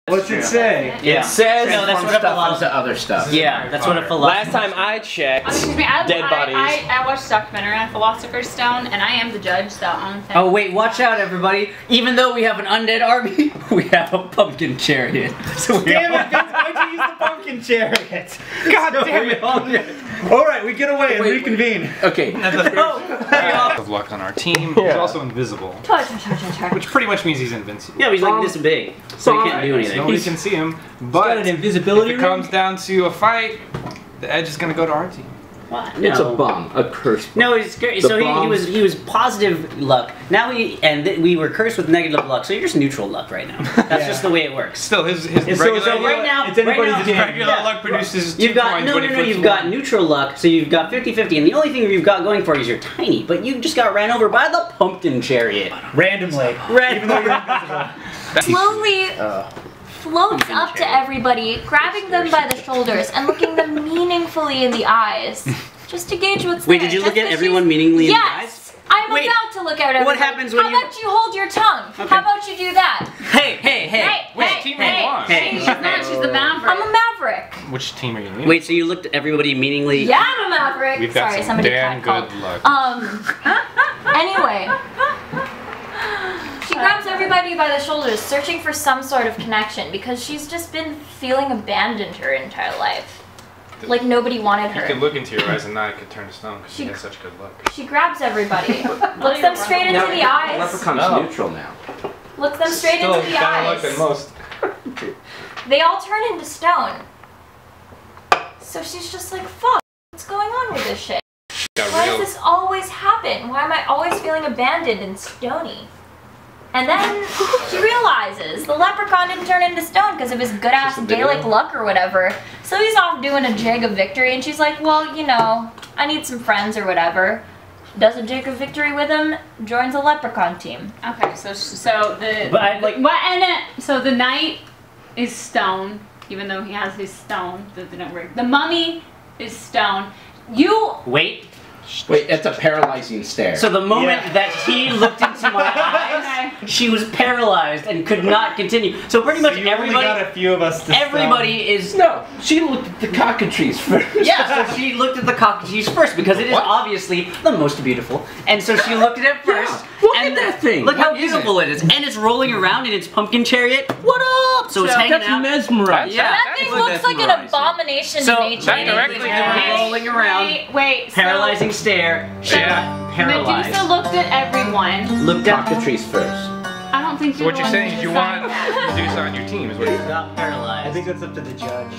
What's it say? It says No, that's what a philosopher. to other stuff. Yeah, that's what a philosopher. Last time I checked, Excuse me, dead bodies. I watched a documentary on Philosopher's Stone, and I am the judge, so I'm saying. Oh wait, watch out everybody. Even though we have an undead army, we have a pumpkin chariot. So Damn it, Vince, why'd you use the pumpkin chariot? God So damn it. Alright, we get away and reconvene. Okay. Of luck on our team. He's also invisible. Which pretty much means he's invincible. Yeah, he's like this big, so he can't do anything. Nobody can see him. But an invisibility if it comes down to a fight, the edge is gonna go to our team. What? It's No. a bomb, a curse. No, he's so he was positive luck. Now we were cursed with negative luck. So you're just neutral luck right now. That's just the way it works. Still, his So regular, right now, it's anybody's right now, game. regular Yeah. luck produces 2 You've got coins no, when he flips you've one. got neutral luck, so you've got 50-50, and the only thing you've got going for you is you're tiny, but you just got ran over by the pumpkin chariot. Randomly. Even though you're invisible. Slowly floats up to everybody, grabbing them by the shoulders and looking them meaningfully in the eyes, just to gauge what's Wait, there. did you Just look at that everyone she's- meaningly in the eyes? Yes! I'm Wait, about to look at everybody. what happens when How you- about you hold your tongue? Okay. How about you do that? Hey! Which team are you on? Hey. She's not, she's the maverick. I'm a maverick. Which team are you leaning? Wait, so you looked at everybody meaningly? Yeah, I'm a maverick. We've got Sorry, some somebody damn catcalled. good luck. Anyway. She grabs everybody by the shoulders, searching for some sort of connection because she's just been feeling abandoned her entire life. Like nobody wanted You her. can look into your eyes and now I could turn to stone because she She- has such good luck. She grabs everybody, looks them straight into the eyes, Leprechaun's neutral now. looks them straight Still into the better luck than eyes. most. They all turn into stone. So she's just like, fuck, what's going on with this shit? Got Why real. does this always happen? Why am I always feeling abandoned and stony? And then she realizes the leprechaun didn't turn into stone because of his good-ass Just a video? Gaelic luck or whatever. So he's off doing a jig of victory, and she's like, well, you know, I need some friends or whatever. Does a jig of victory with him, joins a leprechaun team. Okay, so the But I, like- so the knight is stone, even though he has his stone. That didn't work. The mummy is stone. You Wait. Wait, that's a paralyzing stare. So the moment that he looked into my eyes, she was paralyzed and could not continue. So pretty much You only got everybody, a few of us to everybody is. no, she looked at the cockatrice first. Yeah, so she looked at the cockatoos first because it is obviously the most beautiful. And so she looked at it first. Look and at that thing. Look how What is beautiful it is. And it's rolling around in its pumpkin chariot. What up? So it's hanging That's out. mesmerizing. Yeah. That thing looks like an abomination So to nature. that directly they were rolling around, wait. paralyzing stare. She got So paralyzed. Medusa looked at everyone. Looked at Cockatrice first. I don't think So what you're saying is you want Medusa on your team is what you're got paralyzed. I think that's up to the judge.